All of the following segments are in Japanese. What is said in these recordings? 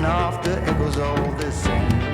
after it was all the same.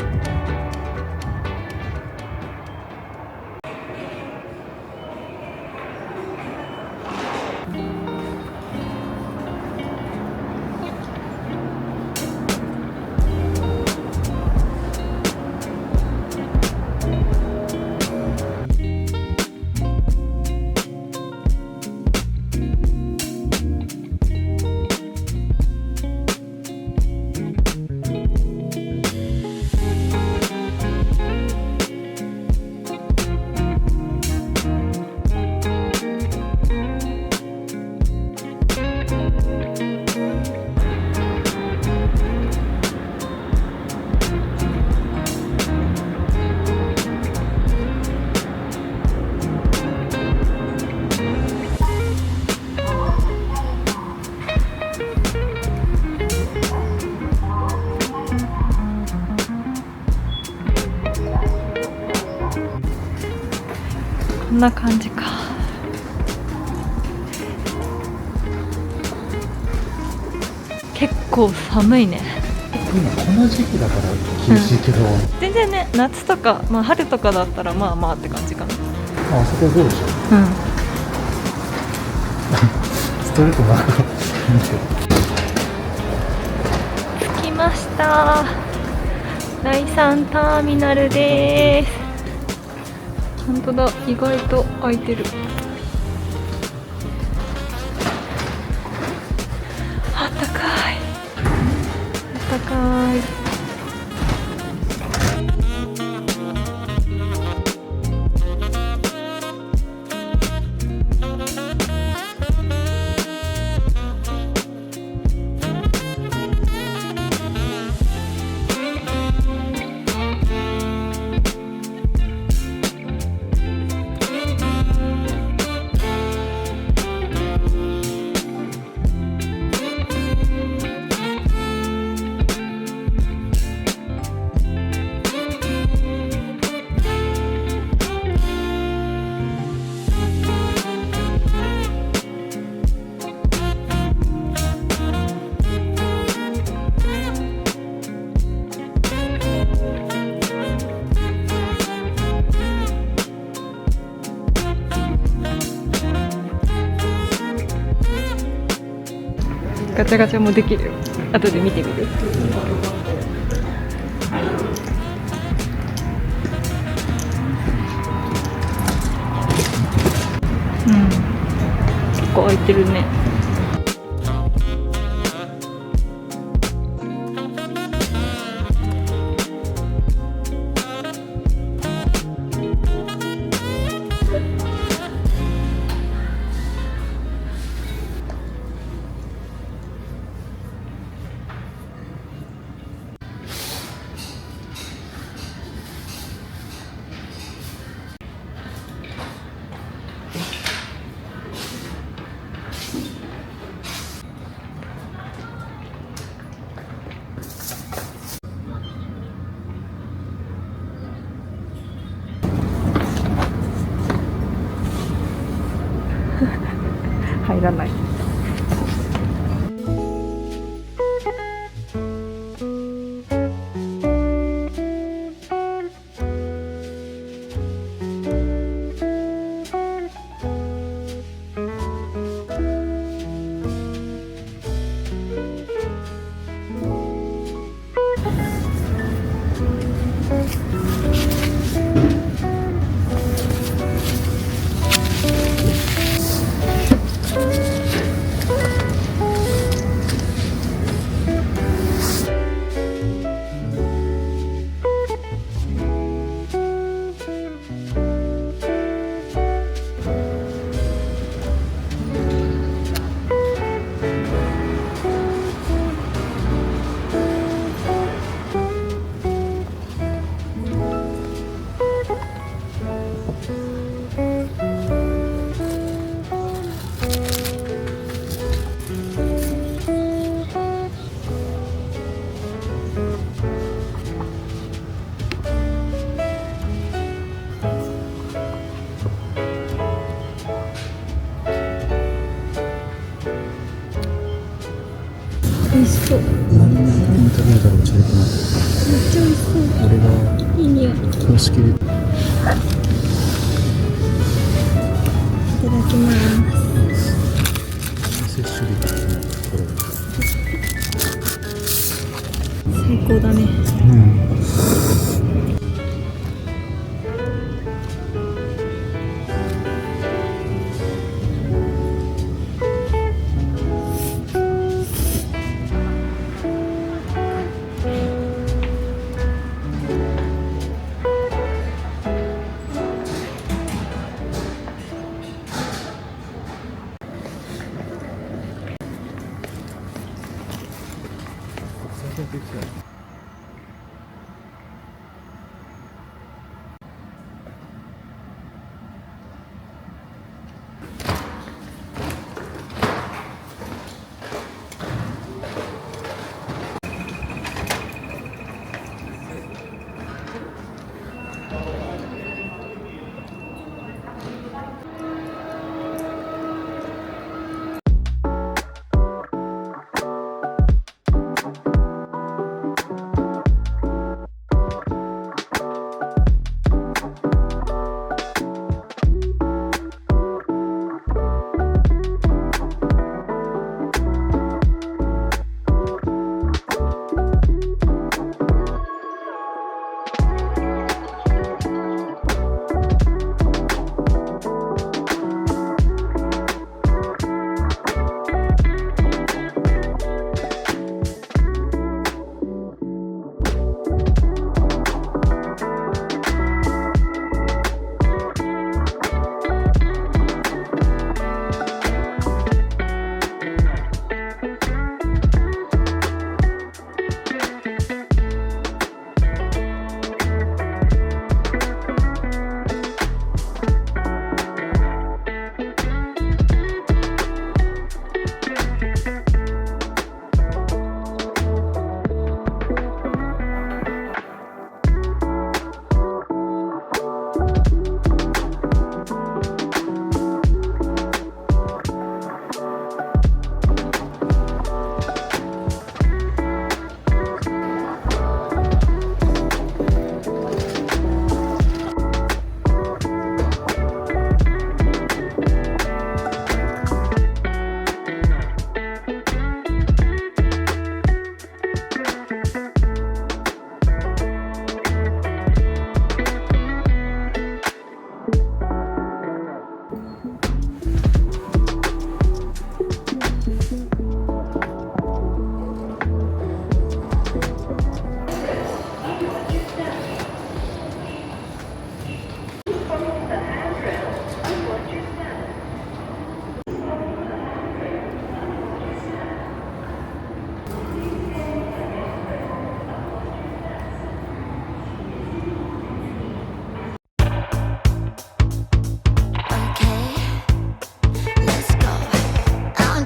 こんな感じか。結構寒いね。今この時期だから厳しいけど、全然ね、夏とか、まあ、春とかだったらまあまあって感じかな。あそこどうでしょう。ストレートな着きました。第3ターミナルです。本当だ、意外と空いてる。あったかい。あったかい。ガチャガチャもできるよ。後で見てみる。結構空いてるね。入らない。美味しそう。食べるだろう、チャリコナ。めっちゃ美味しそう。俺がいい匂い。い公式で。ただきます。摂取率のこれ。最高だね。うん。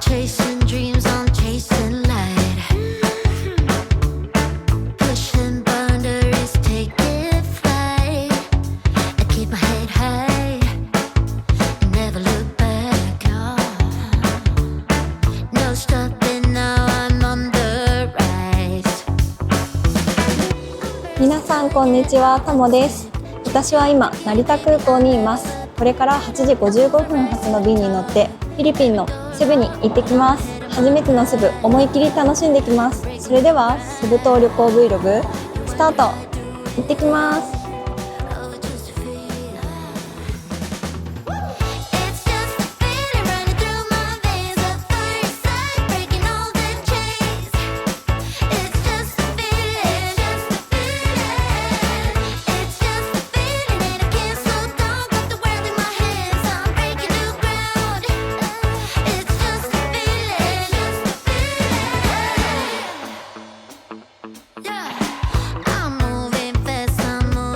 Chasing dreams, I'm chasing light. Pushing boundaries, taking flight. I keep my head high, never look back. No stopping now, I'm on the rise. 皆さんこんにちは、タモです。私は今成田空港にいます。これから8時55分発の便に乗ってフィリピンのセブに行ってきます。初めてのセブ、思い切り楽しんできます。それではセブ島旅行 Vlog スタート。行ってきます。I'm moving fast, I'm moving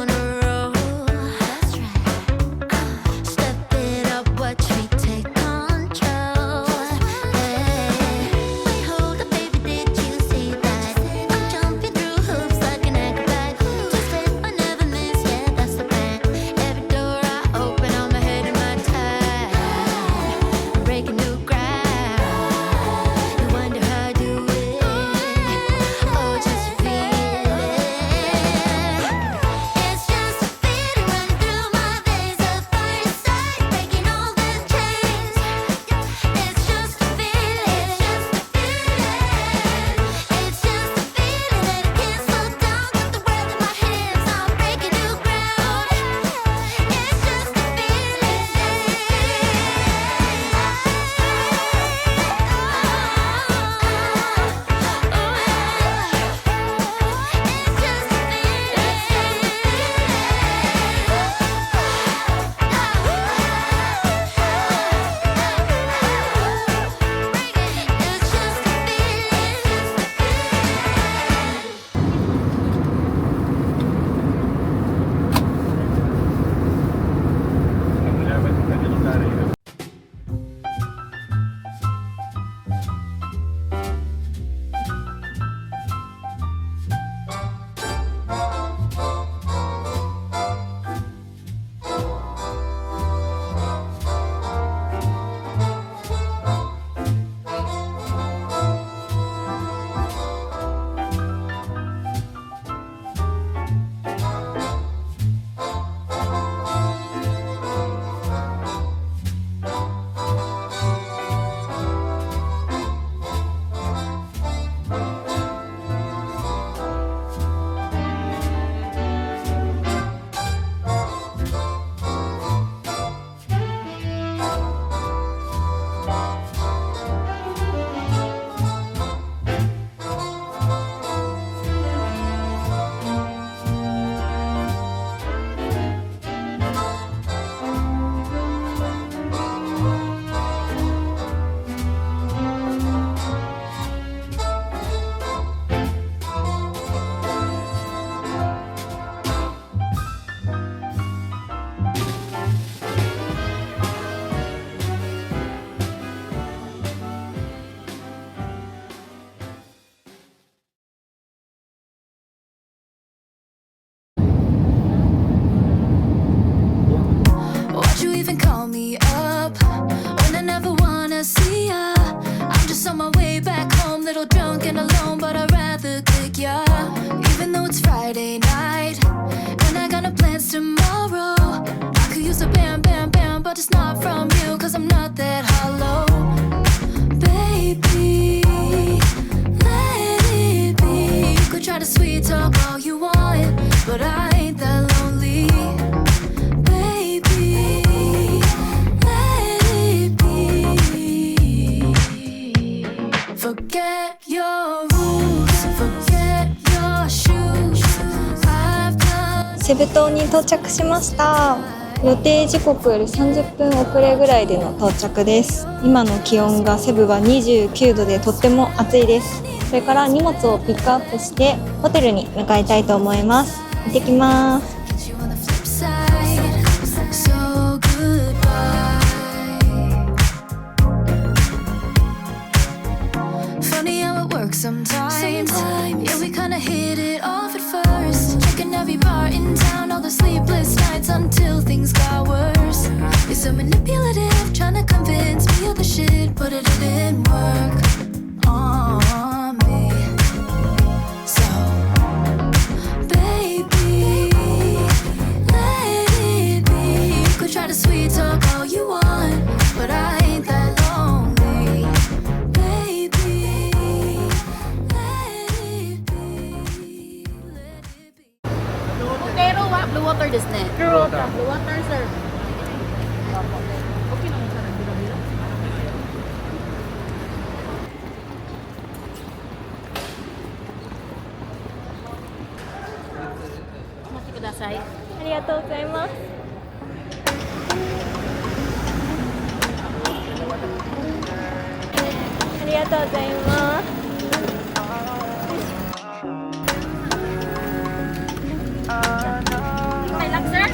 little drunk and alone, but I'd rather click ya. Even though it's Friday night, and I got no plans tomorrow. I could use a bam, bam, bam, but it's not from you, cause I'm not that hollow. Baby, let it be. You could try to sweet talk all you want, but I ain't that lonely. Baby, let it be. Forget your rules, forget your shoes. I've done セブ島に到着しました。予定時刻より30分遅れぐらいでの到着です。今の気温がセブは29度でとっても暑いです。これから荷物をピックアップしてホテルに向かいたいと思います。行ってきます。you on the flip side, so goodbye. Funny how it works sometimes. Yeah, we kinda hit it off at first. Checking every bar in town, all the sleepless nights until things got worse. You're so manipulative, trying to convince me of the shit, but it didn't work on me. So, baby, let it be. You could try to sweet talk all you want, but I ain't that lonely. Baby, let it be. Let it be. ホテルはブルーウォーターですね。ブルーウォーター、sir。大きなのから見ろ見ろ。お待ちください。ありがとうございます。ありがとうございます。はい、ラクサー。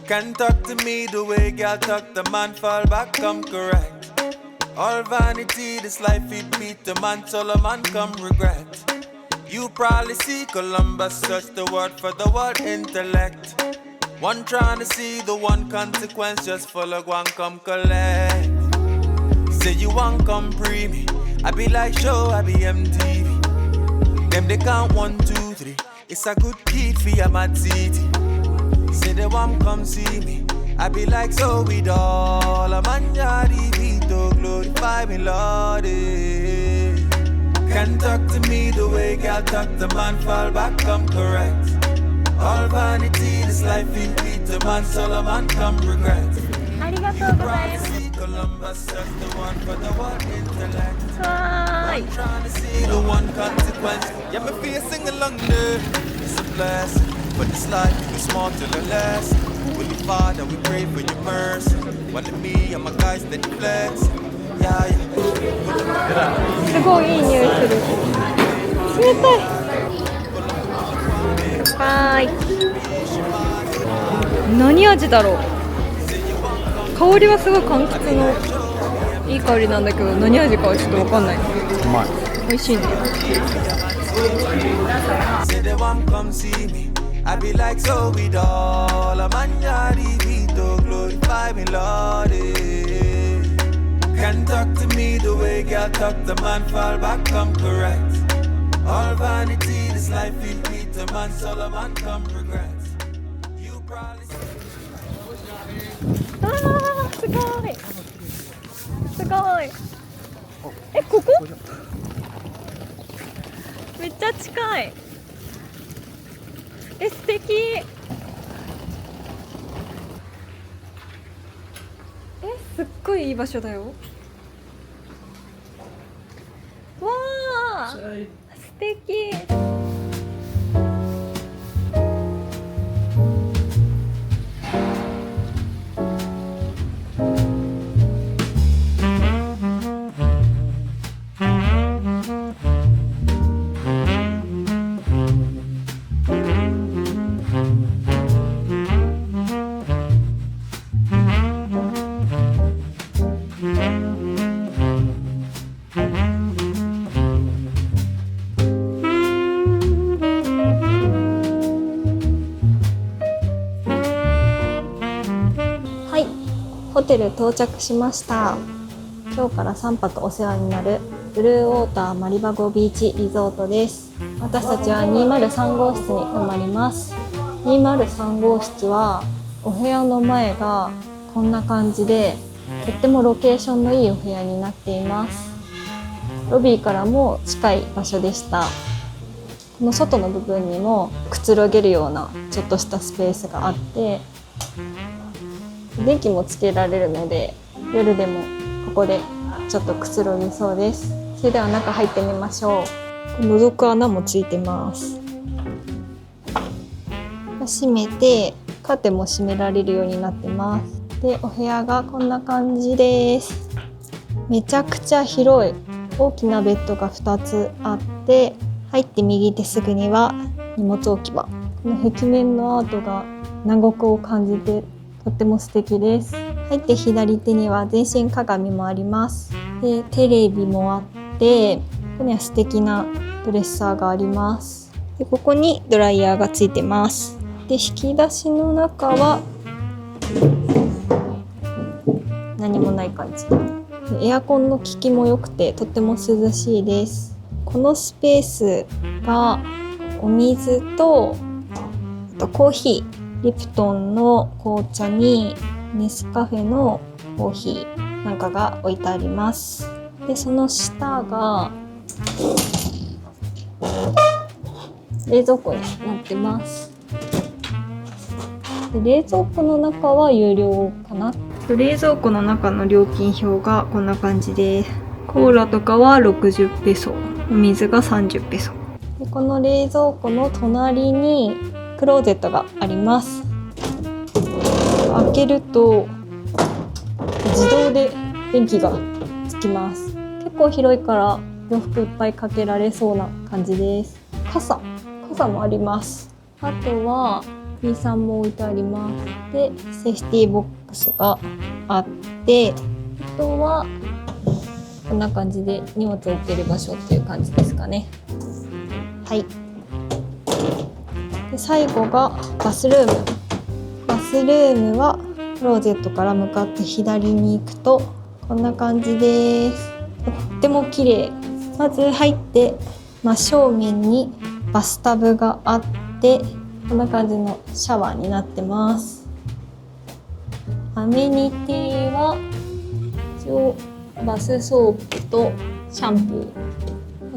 Can talk to me the way girl talk, the man fall back, come correct. All vanity, this life it beat the man, so the man come regret. You probably see Columbus search the word for the word intellect. One trying to see the one consequence, just follow one come collect. Say you want come pre me, I be like show, I be MTV. Them they count 1, 2, 3. It's a good kid for your mad city. Say they want come see me, I be like so with all a man yadi to glorify me Lordy. Can talk to me the way girl talk, the man fall back come correct. All vanity, this life it beat the man, so the man come regret. ありがとうございます。 See Columbus search the one for the one intellect. わーい。 Trying to see the one consequence. Yeah, me feel sing along there. It's a blessing, but this life is small till the last. Holy Father, we pray for your mercy. One of me and my guys that flex. Yeah, yeah. すごいいい匂いする。冷たい。はーい。何味だろう。香りはすごい柑橘のいい香りなんだけど、何味かはちょっとわかんない。うまい。美味しいね。 Say they want come see me. I be like so with all a man yadi to glorify me Lordy. Can talk to me the way girl talk, the man fall back come correct. All vanity, this life it beat the man, so the man come regret. You probably あー、すごい。すごい。え、ここ？めっちゃ近い。え、素敵。え、すっごいいい場所だよ。わあ、素敵。テル到着しました。今日から3泊お世話になるブルーウォーターマリバゴビーチリゾートです。私たちは203号室に泊まります。203号室はお部屋の前がこんな感じで、とってもロケーションのいいお部屋になっています。ロビーからも近い場所でした。この外の部分にもくつろげるようなちょっとしたスペースがあって、電気もつけられるので夜でもここでちょっとくつろぎそうです。それでは中入ってみましょう。覗く穴もついてます。閉めてカーテンも閉められるようになってます。で、お部屋がこんな感じです。めちゃくちゃ広い大きなベッドが2つあって、入って右手すぐには荷物置き場。この壁面のアートが南国を感じてとっても素敵です。入って左手には全身鏡もあります。で、テレビもあって、ここには素敵なドレッサーがあります。で、ここにドライヤーがついてます。で、引き出しの中は何もない感じ。エアコンの効きも良くてとっても涼しいです。このスペースがお水と、あとコーヒー、リプトンの紅茶にネスカフェのコーヒーなんかが置いてあります。で、その下が冷蔵庫になってます。で、冷蔵庫の中は有料かな。冷蔵庫の中の料金表がこんな感じです。コーラとかは60ペソ、お水が30ペソ。で、この冷蔵庫の隣にクローゼットがあります。開けると自動で電気がつきます。結構広いから洋服いっぱいかけられそうな感じです。傘もあります。あとはB3も置いてあります。で、セーフティーボックスがあって、あとはこんな感じで荷物を置ける場所っていう感じですかね。はい。で、最後がバスルーム。バスルームはクローゼットから向かって左に行くとこんな感じです。とっても綺麗。まず入って真正面にバスタブがあって、こんな感じのシャワーになってます。アメニティは一応バスソープとシャンプー、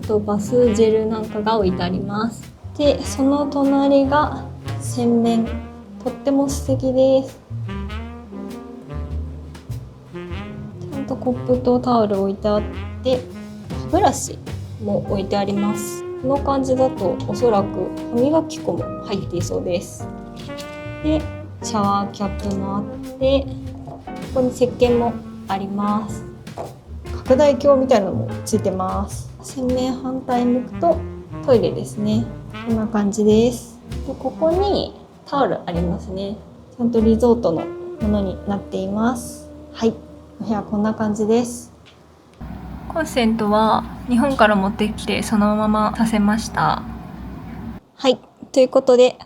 あとバスジェルなんかが置いてあります。で、その隣が洗面。とっても素敵です。ちゃんとコップとタオル置いてあって、歯ブラシも置いてあります。この感じだとおそらく歯磨き粉も入っていそうです。で、シャワーキャップもあって、ここに石鹸もあります。拡大鏡みたいなのもついてます。洗面反対向くとトイレですね。こんな感じです。で、ここにタオルありますね。ちゃんとリゾートのものになっています。はい、お部屋こんな感じです。コンセントは日本から持ってきてそのままさせました。はい、ということで、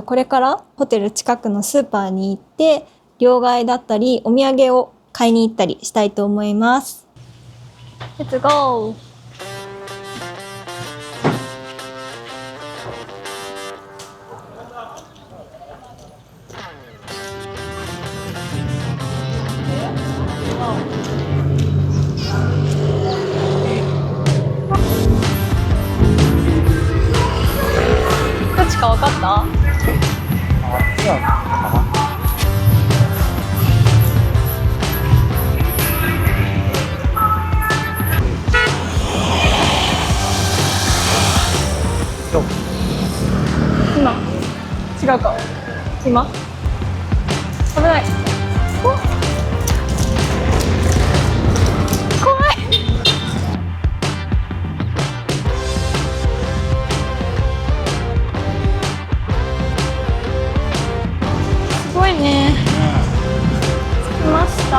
これからホテル近くのスーパーに行って両替だったりお土産を買いに行ったりしたいと思います。レッツゴー。どっちか分かった？今違うか。今危ない。怖い。すごいね。着きました。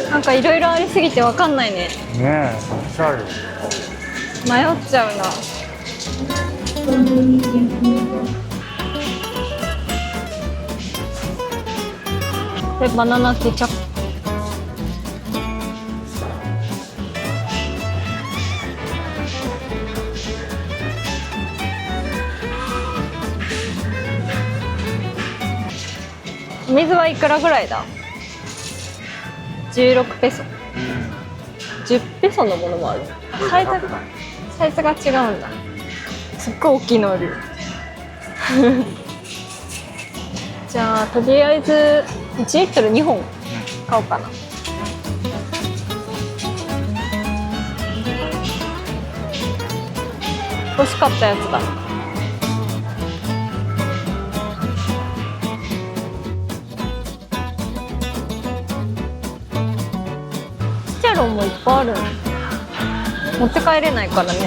なんかいろいろありすぎてわかんないね。ねえ、おしゃれ。迷っちゃうな。で、バナナケチャップ。お水はいくらぐらいだ？16ペソ。10ペソのものもある。サイズが違うんだ。すっごい大きいのある。じゃあとりあえず1リットル2本買おうかな。欲しかったやつだ。スチャロンもいっぱいあるの。持って帰れないからね。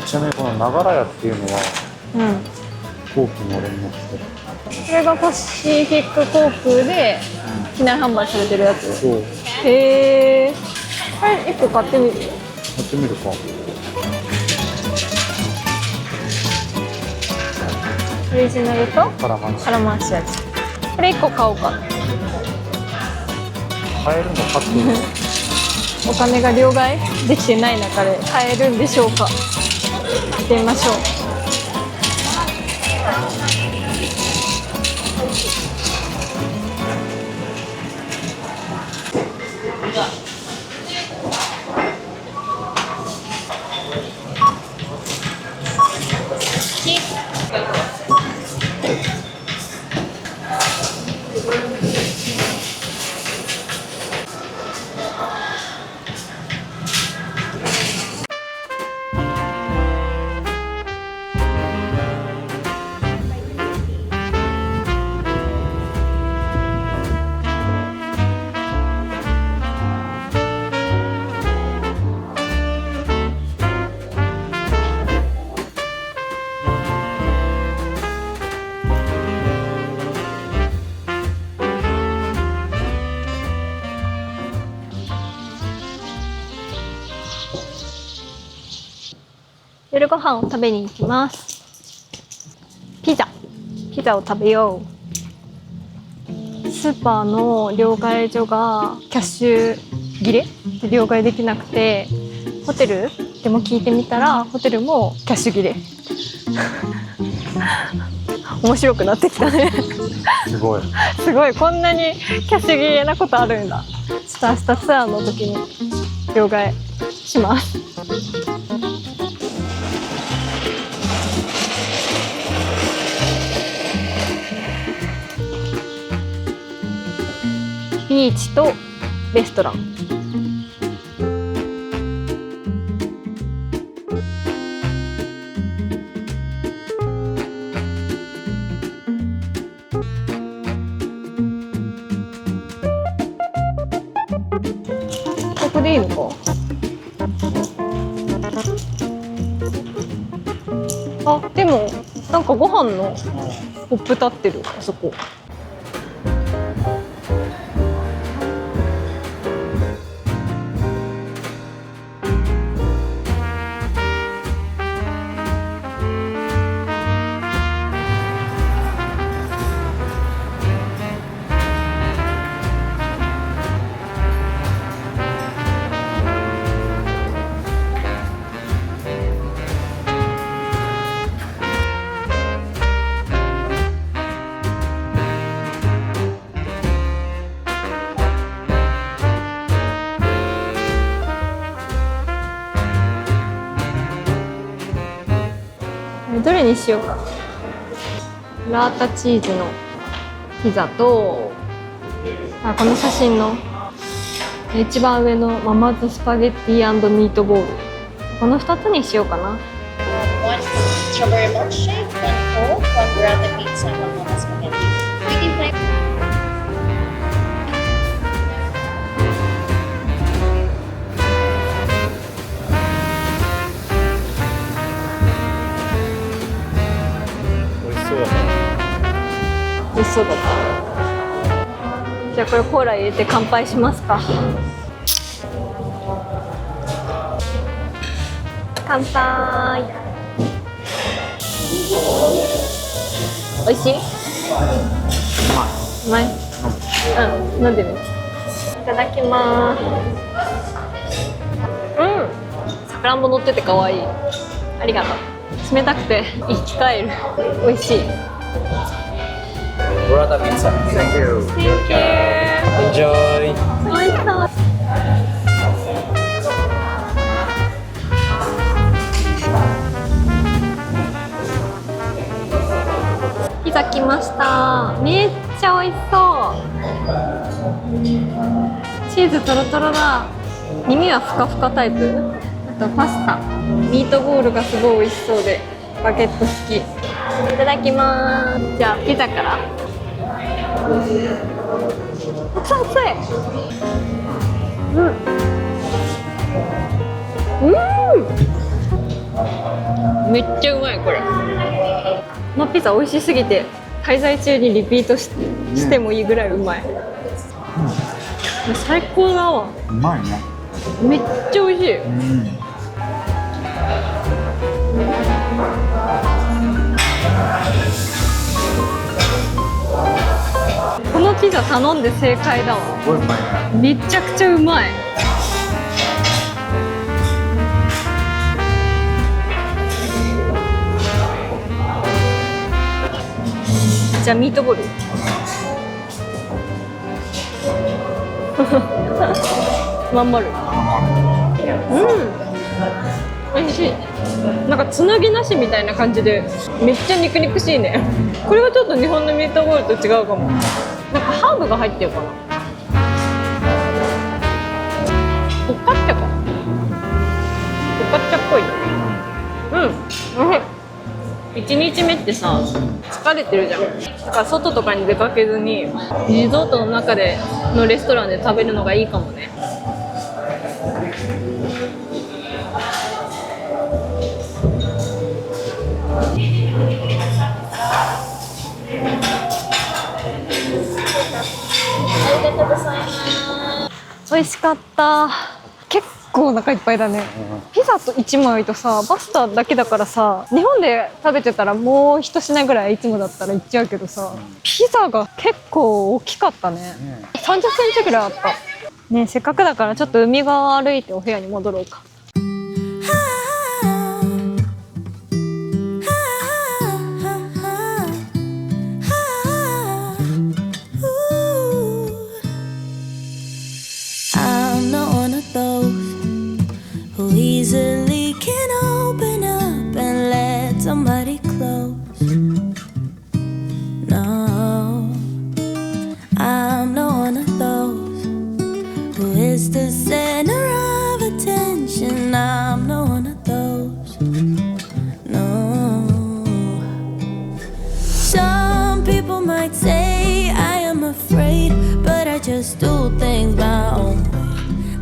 ちなみにこのながら屋っていうのはうん。飛行機に乗れますけど。これがパシフィック航空で機内販売されてるやつ。そう。へえ。これ1個買ってみる？やってみるか。オリジナルとカラマンシカラマンシ味。これ1個買おうかな。買えるのかっていう。お金が両替できてない中で買えるんでしょうか。買ってみましょう。夜ご飯を食べに行きます。ピザを食べよう。スーパーの両替所がキャッシュ切れで両替できなくて、ホテルでも聞いてみたらホテルもキャッシュ切れ。面白くなってきたね。すごい。すごい、こんなにキャッシュ切れなことあるんだ。ちょっと明日ツアーの時に両替します。ビーチとレストラン。ここでいいのか。あ、でもなんかご飯のポップ立ってる、あそこ。どれにしようか。ラータチーズのピザと、この写真の一番上のママズスパゲッティ&ミートボール、この2つにしようかな。One strawberry milkshake, one Coke, one burrata pizza, one mama spaghetti. Waiting time. 美味しそうだった。じゃあこれコーラ入れて乾杯しますか。乾杯。美味しい？うまい。うん、飲んでみて。いただきます。うん、さくらんぼ乗ってて可愛い。ありがとう。冷たくて生き返る。美味しい。Burrata pizza. Thank you. Thank you. Enjoy. 美味しそう。ピザ来ました。めっちゃ美味しそう。チーズトロトロだ。耳はふかふかタイプ。あとパスタ、ミートボールがすごい美味しそうでバゲット好き。いただきます。じゃあピザから。熱々。めっちゃうまいこれ。このピザ美味しすぎて滞在中にリピートしてもいいぐらいうまい。最高だわ。うまいね。めっちゃ美味しい。このピザ頼んで正解だわ。すごいうまいね。めちゃくちゃうまい。じゃあミートボール。まん丸。美味しい。なんかつなぎなしみたいな感じでめっちゃ肉々しいね。これはちょっと日本のミートボールと違うかも。なんかハーブが入ってるかな。フォカッチャか。フォカッチャっぽい。1日目ってさ疲れてるじゃん。だから外とかに出かけずにリゾートの中でのレストランで食べるのがいいかもね。美味しかった。結構お腹いっぱいだね。ピザと1枚とさパスタだけだからさ、日本で食べてたらもう一品ぐらいいつもだったらいっちゃうけどさ、ピザが結構大きかったね。30センチぐらいあったね。せっかくだからちょっと海側歩いてお部屋に戻ろうか。Easily can open up and let somebody close. No, I'm not one of those who is the center of attention. I'm not one of those. No. Some people might say I am afraid, but I just do things my own way.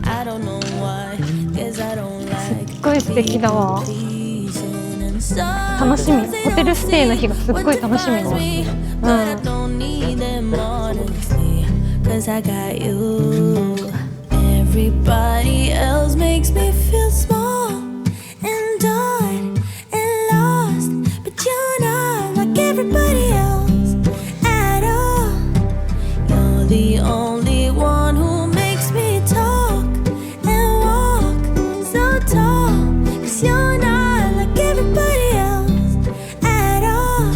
I don't know why, 'cause I don't.すっごい素敵だわ。楽しみ。ホテルステイの日がすっごい楽しみね。Everybody else makes me feel small and dark and lost, but you're not like everybody else at all. You're the only one who makes me talk and walk so tall, 'cause you're not like everybody else at all.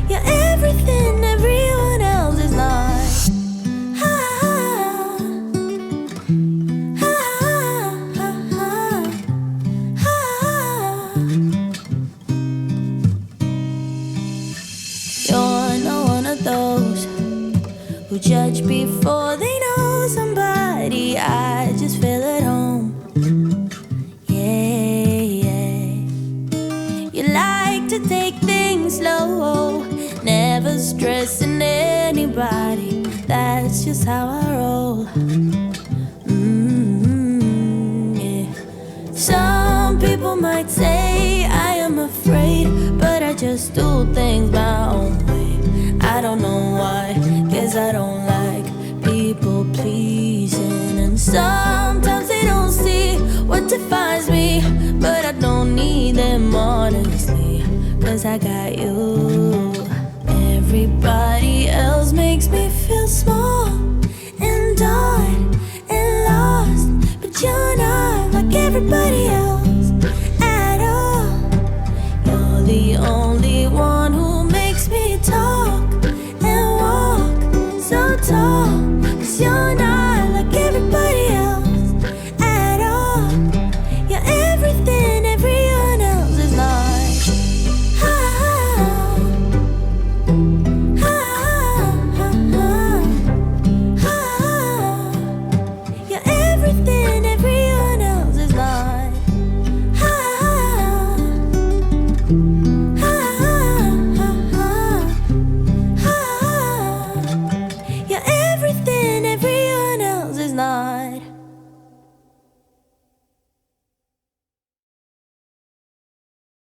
You're everything everyone else is not. You're not one of those who judge before they know somebody. I just feel at home. Yeah, yeah. You like to take things slow, never stressing anybody. That's just how I roll. Yeah. Some people might say I am afraid, but I just do things my own way. I don't know why, 'cause I don't like people pleasing. And sometimes they don't see what defines me, but I don't need them honestly, 'cause I got you. Everybody else makes me feel small and odd and lost, but you're not like everybody else at all. You're the only one who makes me talk and walk so tall, 'cause you're not